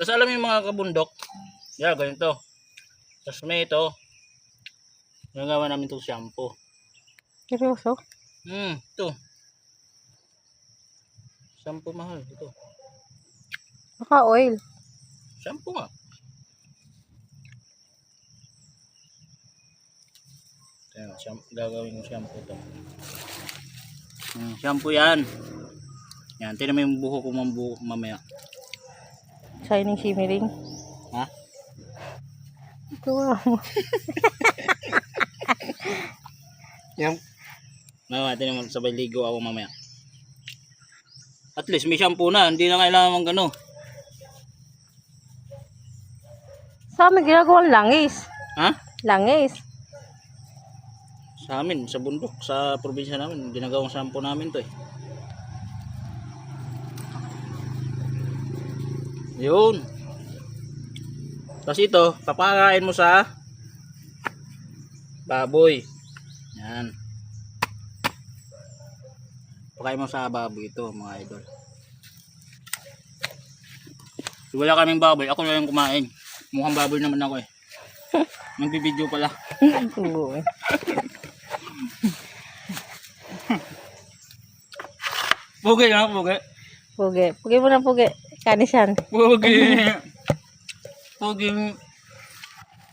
Tapos alam mo yung mga kabundok, yeah, ganito. Tapos may ito, nagawa namin itong shampoo. Seryoso? Ito. Shampoo mahal, ito. Baka oil. Shampoo nga. Ayan, gagawin yung shampoo ito. Shampoo yan. Yan, tignan mo yung buho ko mamaya. Shining, shimmering. Ha? Gawa mo. Yan. Mamaya, tignan mo, sabay ligo ako mamaya. At least may shampoo na, hindi na kailangan mag ano. Sa amin ginagawang langis. Ha? Langis. Sa amin, sa bundok, sa probinsya namin, ginagawang shampoo namin to eh. Yun. Tapos ito, papakain mo sa baboy. Yan. Pakain mo sa baboy ito, mga idol. So, wala kaming baboy, ako na lang kumain. Mukhang baboy naman ako eh. Nagbibideo pala. Oo. Pugi na, pugi. Pugi. Pugi mo na pugi. Kanisan. Pugi. Pugi.